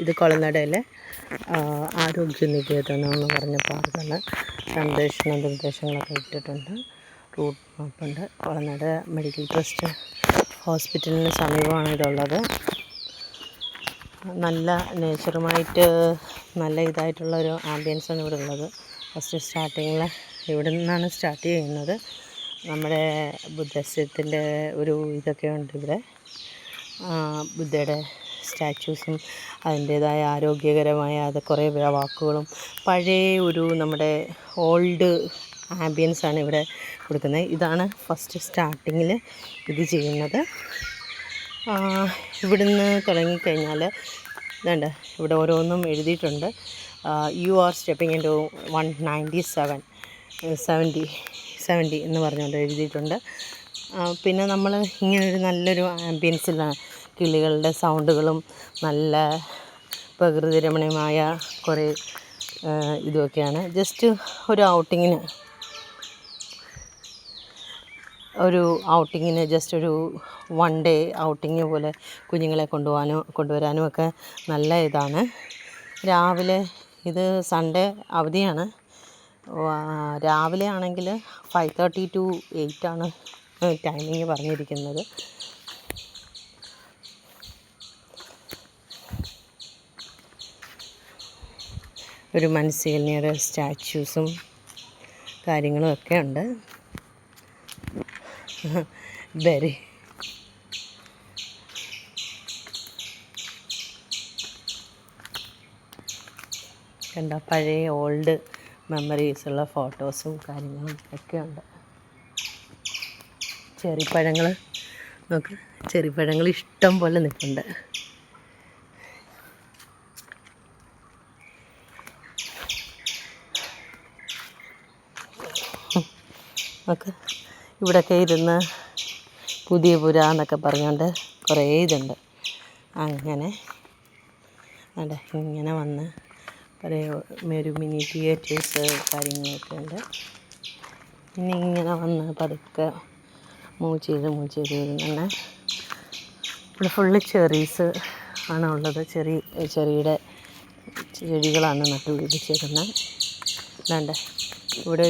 ഇത് കൊളനടയിലെ ആരോഗ്യ നികേതനം എന്ന് പറഞ്ഞ പാർക്കാണ്. നിർദ്ദേശങ്ങളൊക്കെ ഇട്ടിട്ടുണ്ട്. റൂട്ട് മാപ്പുണ്ട്. കൊളനട മെഡിക്കൽ ട്രസ്റ്റ് ഹോസ്പിറ്റലിന് സമീപമാണ് ഇതുള്ളത്. നല്ല നേച്ചറുമായിട്ട് നല്ല ഇതായിട്ടുള്ളൊരു ആംബിയൻസാണ് ഇവിടെ ഉള്ളത്. ഫസ്റ്റ് സ്റ്റാർട്ടിങ്ങിൽ ഇവിടെ നിന്നാണ് സ്റ്റാർട്ട് ചെയ്യുന്നത്. നമ്മുടെ ബുദ്ധസത്തിൻ്റെ ഒരു ഇതൊക്കെ ഉണ്ട് ഇവിടെ. ബുദ്ധയുടെ സ്റ്റാച്യൂസും അതിൻ്റേതായ ആരോഗ്യകരമായ അത് കുറേ വാക്കുകളും പഴയ ഒരു നമ്മുടെ ഓൾഡ് ആംബിയൻസാണ് ഇവിടെ കൊടുക്കുന്നത്. ഇതാണ് ഫസ്റ്റ് സ്റ്റാർട്ടിങ്ങിൽ ഇത് ചെയ്യുന്നത്. ഇവിടുന്ന് തുടങ്ങിക്കഴിഞ്ഞാൽ ഇതുണ്ട്, ഇവിടെ ഓരോന്നും എഴുതിയിട്ടുണ്ട്. You are stepping into 170 എന്ന് പറഞ്ഞുകൊണ്ട് എഴുതിയിട്ടുണ്ട്. പിന്നെ നമ്മൾ ഇങ്ങനൊരു നല്ലൊരു ആംബിയൻസിലാണ്. കിളികളുടെ സൗണ്ടുകളും നല്ല പ്രകൃതി രമണീയമായ കുറേ ഇതൊക്കെയാണ്. ജസ്റ്റ് ഒരു ഔട്ടിങ്ങിന് ജസ്റ്റ് ഒരു 1 ഡേ ഔട്ടിങ് പോലെ കുഞ്ഞുങ്ങളെ കൊണ്ടുവരാനും ഒക്കെ നല്ല ഇതാണ്. രാവിലെ ഇത് സൺഡേ അവധിയാണ്. രാവിലെ ആണെങ്കിൽ 5:30 to 8 ആണ് ടൈമിങ് പറഞ്ഞിരിക്കുന്നത്. ഒരു മത്സ്യകന്യയുടെ സ്റ്റാച്യൂസും കാര്യങ്ങളും ഒക്കെ ഉണ്ട്. കണ്ട പഴയ ഓൾഡ് മെമ്മറീസുള്ള ഫോട്ടോസും കാര്യങ്ങളും ഒക്കെ ഉണ്ട്. ചെറിപ്പഴങ്ങൾ നോക്ക്, ചെറിപ്പഴങ്ങൾ ഇഷ്ടം പോലെ നിൽപ്പുണ്ട്. നമുക്ക് ഇവിടെയൊക്കെ ഇരുന്ന് പുതിയ പുര എന്നൊക്കെ പറഞ്ഞുകൊണ്ട് കുറേ ഇതുണ്ട്. അങ്ങനെ അതെ, ഇങ്ങനെ വന്ന് കുറേ ഒരു മിനി തിയേറ്റേഴ്സ് കാര്യങ്ങളൊക്കെ ഉണ്ട്. പിന്നെ ഇങ്ങനെ വന്ന് പതുക്കെ മൂവ് ചെയ്ത് വരുന്നുണ്ട്. ഇവിടെ ഫുള്ള് ചെറീസ് ആണ് ഉള്ളത്. ചെടികളാണ് നട്ടുപിടിപ്പിച്ചേക്കുന്നത്. അല്ലാണ്ട് ഇവിടെ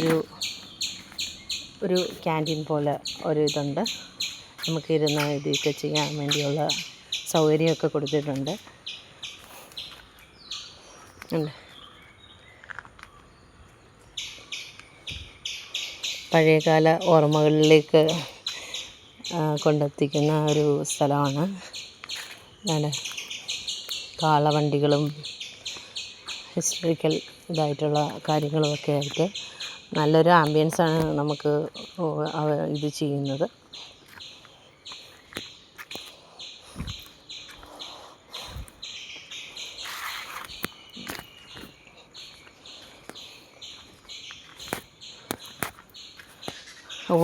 ഒരു ക്യാൻറ്റീൻ പോലെ ഒരു ഇതുണ്ട്. നമുക്കിരുന്ന് ഇതൊക്കെ ചെയ്യാൻ വേണ്ടിയുള്ള സൗകര്യമൊക്കെ കൊടുത്തിട്ടുണ്ട്. പഴയകാല ഓർമ്മകളിലേക്ക് കൊണ്ടെത്തിക്കുന്ന ഒരു സ്ഥലമാണ്. അതാണ് കാളവണ്ടികളും ഹിസ്റ്റോറിക്കൽ ഇതായിട്ടുള്ള കാര്യങ്ങളുമൊക്കെ ആയിട്ട് നല്ലൊരു ആംബിയൻസാണ് നമുക്ക് ഇത് ചെയ്യുന്നത്.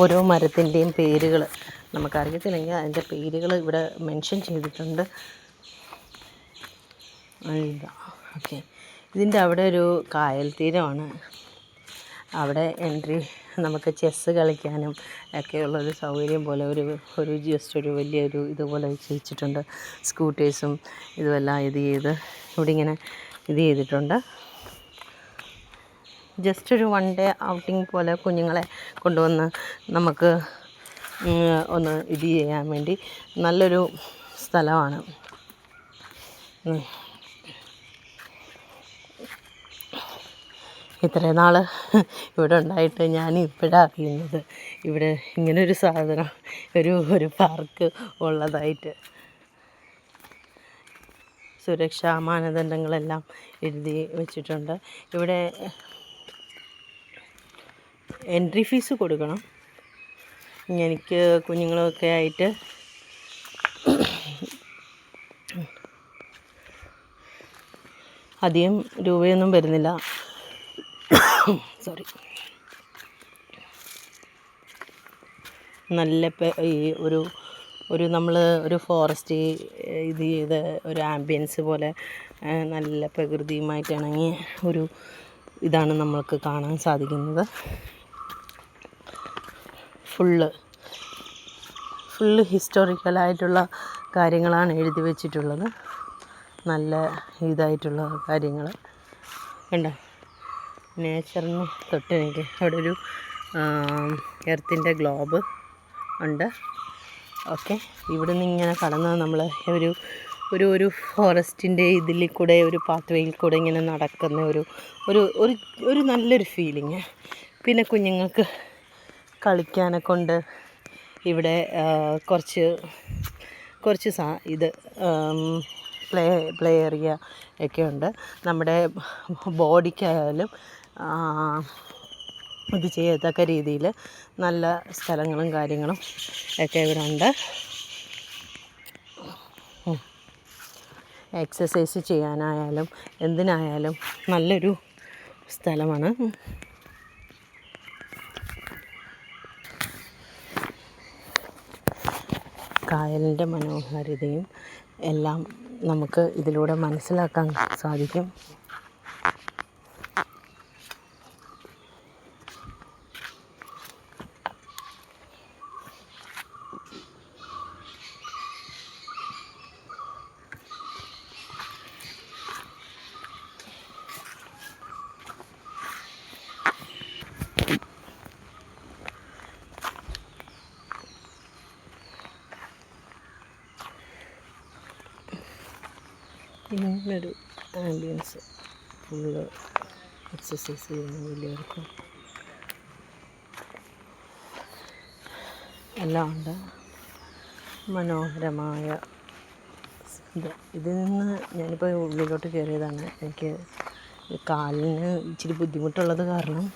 ഓരോ മരത്തിൻ്റെയും പേരുകൾ നമുക്കറിയത്തില്ലെങ്കിൽ അതിൻ്റെ പേരുകൾ ഇവിടെ മെൻഷൻ ചെയ്തിട്ടുണ്ട്. ഓക്കെ, ഇതിൻ്റെ അവിടെ ഒരു കായൽ തീരമാണ്. അവിടെ എൻട്രി നമുക്ക് ചെസ്സ് കളിക്കാനും ഒക്കെയുള്ളൊരു സൗകര്യം പോലെ ഒരു ജസ്റ്റ് ഒരു വലിയൊരു ഇതുപോലെ വെച്ചിട്ടുണ്ട്. സ്കൂട്ടേഴ്സും ഇതുമെല്ലാം ഇവിടെ ഇങ്ങനെ ഇത് ചെയ്തിട്ടുണ്ട്. ജസ്റ്റ് ഒരു 1 ഡേ ഔട്ടിങ് പോലെ കുഞ്ഞുങ്ങളെ കൊണ്ടുവന്ന് നമുക്ക് ഒന്ന് ഇത് ചെയ്യാൻ വേണ്ടി നല്ലൊരു സ്ഥലമാണ്. ഇത്രയും നാൾ ഇവിടെ ഉണ്ടായിട്ട് ഞാൻ ഇപ്പോഴാണ് അറിയുന്നത് ഇവിടെ ഇങ്ങനൊരു സാധനം ഒരു പാർക്ക് ഉള്ളതായിട്ട്. സുരക്ഷാ മാനദണ്ഡങ്ങളെല്ലാം എഴുതി വച്ചിട്ടുണ്ട്. ഇവിടെ എൻട്രി ഫീസ് കൊടുക്കണം. എനിക്ക് കുഞ്ഞുങ്ങളൊക്കെ ആയിട്ട് അധികം രൂപയൊന്നും വരുന്നില്ല. സോറി. നല്ല ഈ ഒരു നമ്മൾ ഒരു ഫോറസ്റ്റ് ഇത് ചെയ്ത ഒരു ആംബിയൻസ് പോലെ നല്ല പ്രകൃതിയുമായിട്ട് ഇണങ്ങിയ ഒരു ഇതാണ് നമ്മൾക്ക് കാണാൻ സാധിക്കുന്നത്. ഫുള്ള് ഹിസ്റ്റോറിക്കലായിട്ടുള്ള കാര്യങ്ങളാണ് എഴുതി വച്ചിട്ടുള്ളത്. നല്ല ഇതായിട്ടുള്ള കാര്യങ്ങൾ കണ്ടോ. നേച്ചറിന് തൊട്ട് എനിക്ക് അവിടെ ഒരു എർത്തിൻ്റെ ഗ്ലോബ് ഉണ്ട്. ഓക്കെ, ഇവിടെ നിന്ന് ഇങ്ങനെ കടന്ന് നമ്മൾ ഒരു ഒരു ഒരു ഫോറസ്റ്റിൻ്റെ ഇതിൽ കൂടെ ഒരു പാത്ത് വേയിൽ കൂടെ ഇങ്ങനെ നടക്കുന്ന ഒരു ഒരു ഒരു ഒരു നല്ലൊരു ഫീലിങ്. പിന്നെ കുഞ്ഞുങ്ങൾക്ക് കളിക്കാനൊക്കെ ഉണ്ട് ഇവിടെ. കുറച്ച് ഇത് പ്ലേ ഏരിയ ഒക്കെ ഉണ്ട്. നമ്മുടെ ബോഡിക്കായാലും ഇത് ചെയ്യത്തക്ക രീതിയിൽ നല്ല സ്ഥലങ്ങളും കാര്യങ്ങളും ഒക്കെ ഇവിടെ ഉണ്ട്. എക്സസൈസ് ചെയ്യാനായാലും എന്തിനായാലും നല്ലൊരു സ്ഥലമാണ്. കായലിൻ്റെ മനോഹാരിതയും എല്ലാം നമുക്ക് ഇതിലൂടെ മനസ്സിലാക്കാൻ സാധിക്കും. ഇങ്ങനൊരു ആംബിയൻസ് ഫുള്ള് എക്സസൈസ് ചെയ്യുന്ന വലിയവർക്കും എല്ലാം ഉണ്ട്. മനോഹരമായ ഇതിൽ നിന്ന് ഞാനിപ്പോൾ ഉള്ളിലോട്ട് കയറിയതാണ്. എനിക്ക് കാലിന് ഇച്ചിരി ബുദ്ധിമുട്ടുള്ളത് കാരണം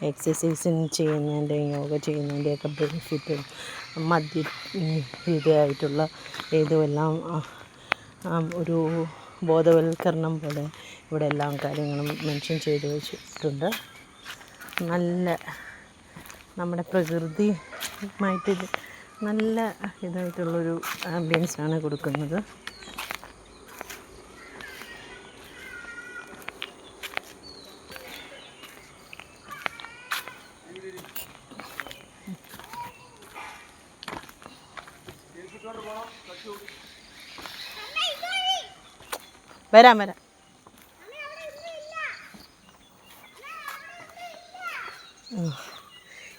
എക്സസൈസിങ് ചെയ്യുന്നതിൻ്റെയും യോഗ ചെയ്യുന്നതിൻ്റെയൊക്കെ ബെനിഫിറ്റും ഇതായിട്ടുള്ള ഇതുമെല്ലാം ഒരു ബോധവൽക്കരണം പോലെ ഇവിടെ എല്ലാ കാര്യങ്ങളും മെൻഷൻ ചെയ്ത് വെച്ചിട്ടുണ്ട്. നല്ല നമ്മുടെ പ്രകൃതിയുമായിട്ട് നല്ല ഇതായിട്ടുള്ളൊരു ആംബിയൻസാണ് കൊടുക്കുന്നത്. വരാം.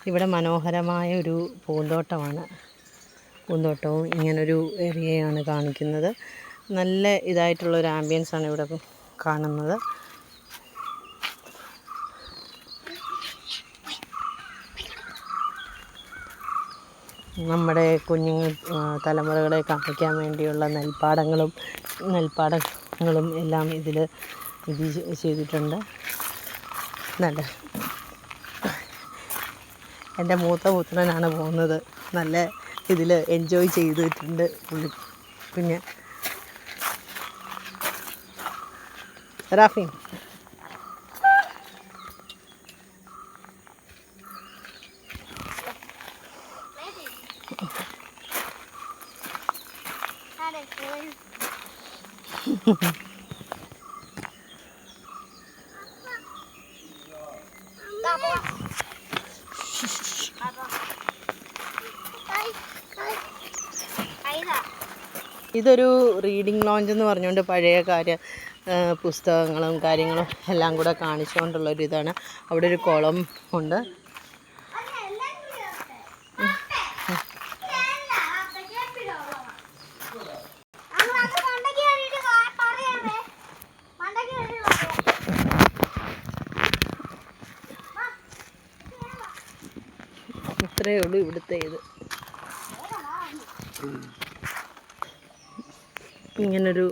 ഇവിടെ മനോഹരമായ ഒരു പൂന്തോട്ടവും ഇങ്ങനൊരു ഏരിയയാണ് കാണിക്കുന്നത്. നല്ല ഇതായിട്ടുള്ളൊരു ആംബിയൻസാണ് ഇവിടെ കാണുന്നത്. നമ്മുടെ തലമുറകളെ കാണിക്കാൻ വേണ്ടിയുള്ള നെൽപ്പാടങ്ങളും എല്ലാം ഇത് ചെയ്തിട്ടുണ്ട്. നല്ല എൻ്റെ മൂത്ത പുത്രനാണ് പോകുന്നത്. നല്ല ഇതിൽ എൻജോയ് ചെയ്തിട്ടുണ്ട് പുള്ളി. പിന്നെ റാഫി ഇതൊരു റീഡിംഗ് ലോഞ്ച് എന്ന് പറഞ്ഞുകൊണ്ട് പഴയ പുസ്തകങ്ങളും കാര്യങ്ങളും എല്ലാം കൂടെ കാണിച്ചുകൊണ്ടുള്ളൊരു ഇതാണ്. അവിടെ ഒരു കുളം ഉണ്ട്. ഇത്രയേ ഉള്ളൂ ഇവിടുത്തെ ഇത്. ഇങ്ങനൊരു